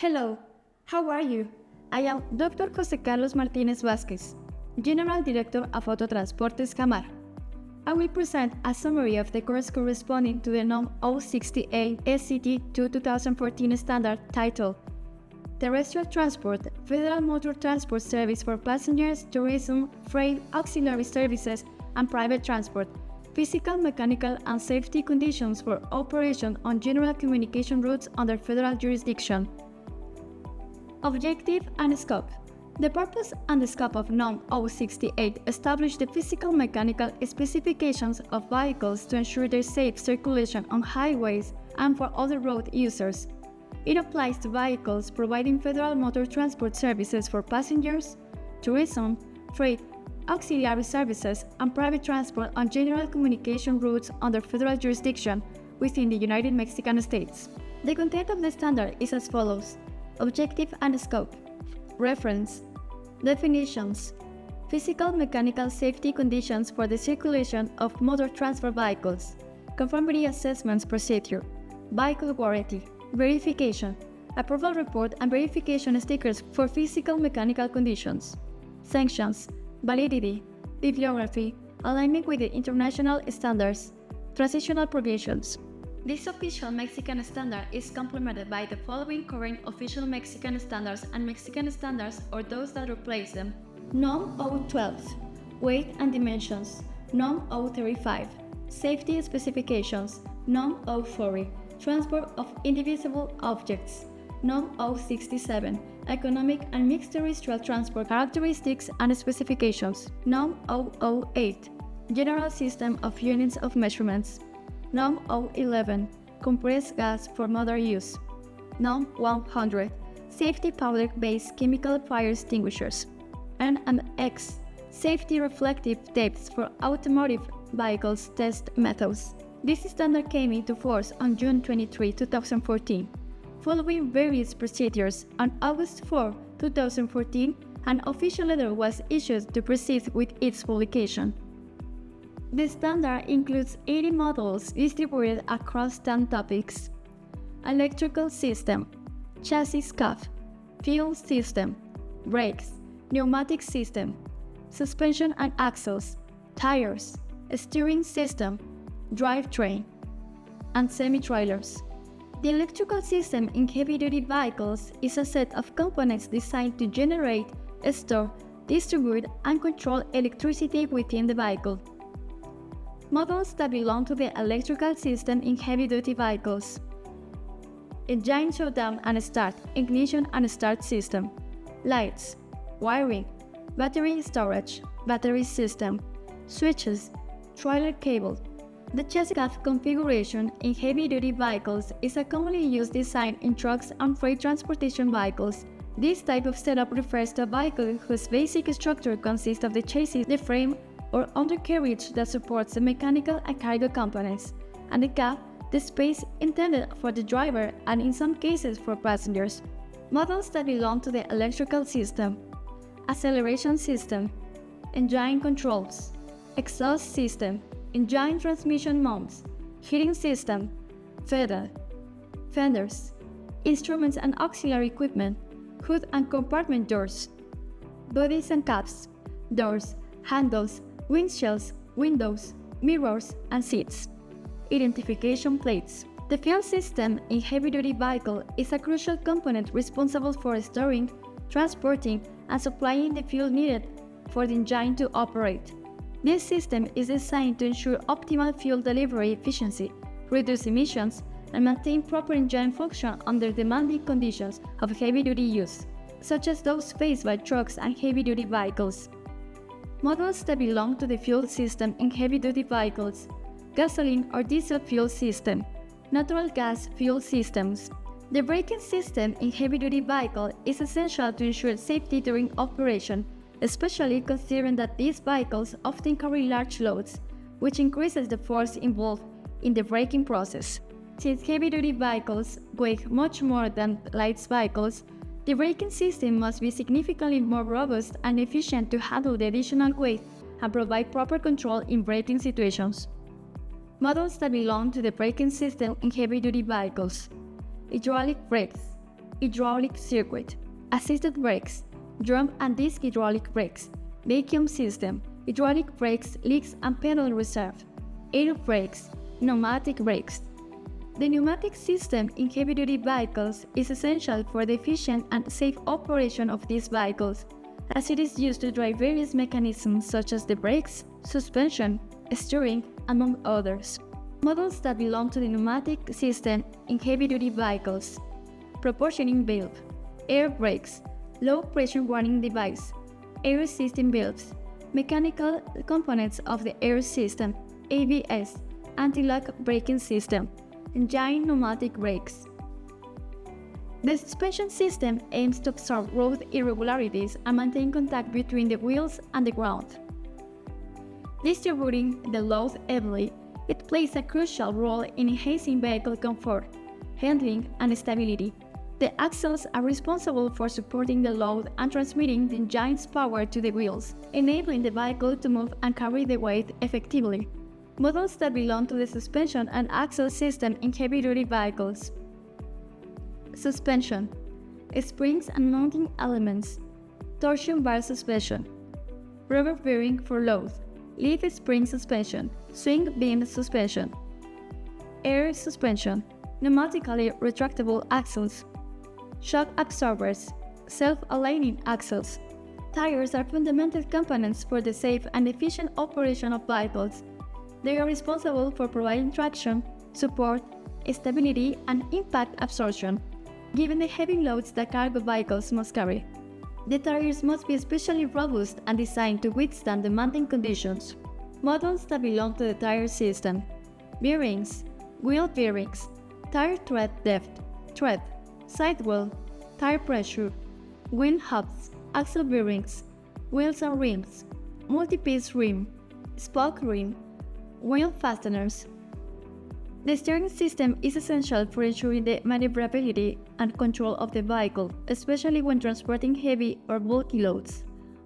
Hello, how are you? I am Dr. José Carlos Martínez Vázquez, General Director of Autotransportes Jamar. I will present a summary of the course corresponding to the NOM 068 SCT 2014 standard titled Terrestrial Transport, Federal Motor Transport Service for Passengers, Tourism, Freight, Auxiliary Services, and Private Transport, Physical, Mechanical, and Safety Conditions for Operation on General Communication Routes under Federal Jurisdiction. Objective and Scope. The purpose and the scope of NOM 068 establish the physical mechanical specifications of vehicles to ensure their safe circulation on highways and for other road users. It applies to vehicles providing federal motor transport services for passengers, tourism, freight, auxiliary services, and private transport on general communication routes under federal jurisdiction within the United Mexican States. The content of the standard is as follows. Objective and Scope. Reference. Definitions. Physical mechanical safety conditions for the circulation of motor transport vehicles. Conformity assessments procedure. Vehicle warranty. Verification. Approval report and verification stickers for physical mechanical conditions. Sanctions. Validity. Bibliography. Alignment with the international standards. Transitional provisions. This official Mexican standard is complemented by the following current official Mexican standards and Mexican standards or those that replace them. NOM 012, Weight and Dimensions. NOM 035, Safety Specifications. NOM 040, Transport of Indivisible Objects. NOM 067, Economic and Mixed Terrestrial Transport Characteristics and Specifications. NOM 008, General System of Units of Measurements. NOM 011, Compressed Gas for Motor Use. NOM 100, Safety Powder-Based Chemical Fire Extinguishers. NMX, Safety Reflective Tapes for Automotive Vehicles Test Methods. This standard came into force on June 23, 2014. Following various procedures, on August 4, 2014, an official letter was issued to proceed with its publication. The standard includes 80 modules distributed across 10 topics: electrical system, chassis cuff, fuel system, brakes, pneumatic system, suspension and axles, tires, steering system, drivetrain, and semi-trailers. The electrical system in heavy-duty vehicles is a set of components designed to generate, store, distribute, and control electricity within the vehicle. Modules that belong to the electrical system in heavy-duty vehicles: engine shutdown and start, ignition and start system, lights, wiring, battery storage, battery system, switches, trailer cable. The chassis cuff configuration in heavy-duty vehicles is a commonly used design in trucks and freight transportation vehicles. This type of setup refers to a vehicle whose basic structure consists of the chassis, the frame, or undercarriage that supports the mechanical and cargo components, and the cab, the space intended for the driver and in some cases for passengers. Models that belong to the electrical system: acceleration system, engine controls, exhaust system, engine transmission mounts, heating system, fenders, instruments and auxiliary equipment, hood and compartment doors, bodies and cabs, doors, handles, windshields, windows, mirrors, and seats. Identification plates. The fuel system in heavy-duty vehicle is a crucial component responsible for storing, transporting, and supplying the fuel needed for the engine to operate. This system is designed to ensure optimal fuel delivery efficiency, reduce emissions, and maintain proper engine function under demanding conditions of heavy-duty use, such as those faced by trucks and heavy-duty vehicles. Models that belong to the fuel system in heavy-duty vehicles: gasoline or diesel fuel system, natural gas fuel systems. The braking system in heavy-duty vehicle is essential to ensure safety during operation, especially considering that these vehicles often carry large loads, which increases the force involved in the braking process. Since heavy-duty vehicles weigh much more than light vehicles, the braking system must be significantly more robust and efficient to handle the additional weight and provide proper control in braking situations. Models that belong to the braking system in heavy-duty vehicles: hydraulic brakes, hydraulic circuit, assisted brakes, drum and disc hydraulic brakes, vacuum system, hydraulic brakes, leaks and pedal reserve, air brakes, pneumatic brakes. The pneumatic system in heavy-duty vehicles is essential for the efficient and safe operation of these vehicles, as it is used to drive various mechanisms such as the brakes, suspension, steering, among others. Models that belong to the pneumatic system in heavy-duty vehicles: proportioning valve, air brakes, low-pressure warning device, air system valves, mechanical components of the air system, ABS, anti-lock braking system, and giant pneumatic brakes. The suspension system aims to absorb road irregularities and maintain contact between the wheels and the ground. Distributing the load evenly, it plays a crucial role in enhancing vehicle comfort, handling, and stability. The axles are responsible for supporting the load and transmitting the engine's power to the wheels, enabling the vehicle to move and carry the weight effectively. Models that belong to the suspension and axle system in heavy-duty vehicles. Suspension: springs and mounting elements, torsion bar suspension, rubber bearing for load, leaf spring suspension, swing beam suspension. Air suspension: pneumatically retractable axles, shock absorbers, self-aligning axles. Tires are fundamental components for the safe and efficient operation of vehicles. They are responsible for providing traction, support, stability, and impact absorption, given the heavy loads that cargo vehicles must carry. The tires must be especially robust and designed to withstand demanding conditions. Models that belong to the tire system: bearings, wheel bearings, tire tread depth, tread, sidewall, tire pressure, wheel hubs, axle bearings, wheels and rims, multi-piece rim, spoke rim, wheel fasteners. The steering system is essential for ensuring the maneuverability and control of the vehicle, especially when transporting heavy or bulky loads.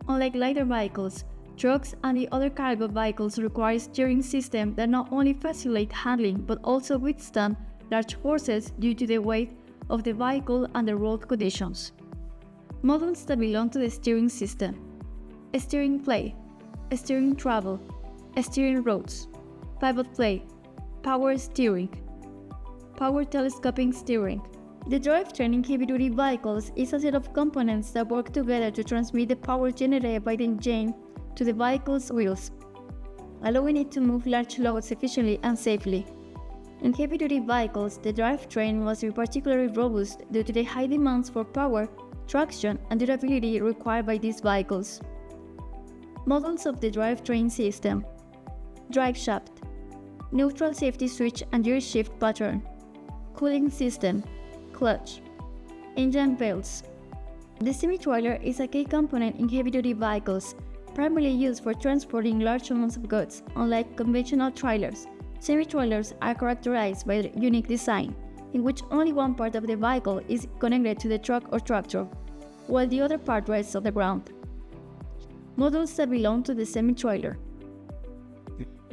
Unlike lighter vehicles, trucks and the other cargo vehicles require steering systems that not only facilitate handling but also withstand large forces due to the weight of the vehicle and the road conditions. Models that belong to the steering system: steering plate, steering travel, steering rods, pivot plate, power steering, power telescoping steering. The drivetrain in heavy-duty vehicles is a set of components that work together to transmit the power generated by the engine to the vehicle's wheels, allowing it to move large loads efficiently and safely. In heavy-duty vehicles, the drivetrain must be particularly robust due to the high demands for power, traction, and durability required by these vehicles. Models of the drivetrain system: drive shaft, neutral safety switch and gear shift pattern, cooling system, clutch, engine belts. The semi-trailer is a key component in heavy-duty vehicles, primarily used for transporting large amounts of goods. Unlike conventional trailers, semi-trailers are characterized by their unique design, in which only one part of the vehicle is connected to the truck or tractor, while the other part rests on the ground. Models that belong to the semi-trailer: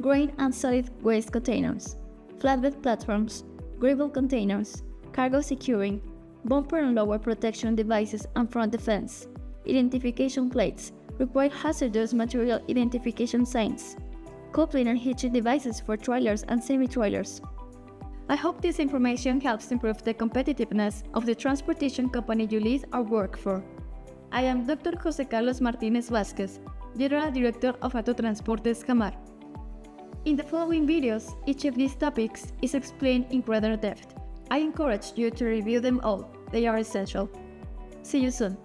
grain and solid waste containers, flatbed platforms, gravel containers, cargo securing, bumper and lower protection devices and front defense, identification plates, required hazardous material identification signs, coupling and hitching devices for trailers and semi-trailers. I hope this information helps improve the competitiveness of the transportation company you lead or work for. I am Dr. José Carlos Martínez Vázquez, General Director of Transportes Jamar. In the following videos, each of these topics is explained in greater depth. I encourage you to review them all. They are essential. See you soon.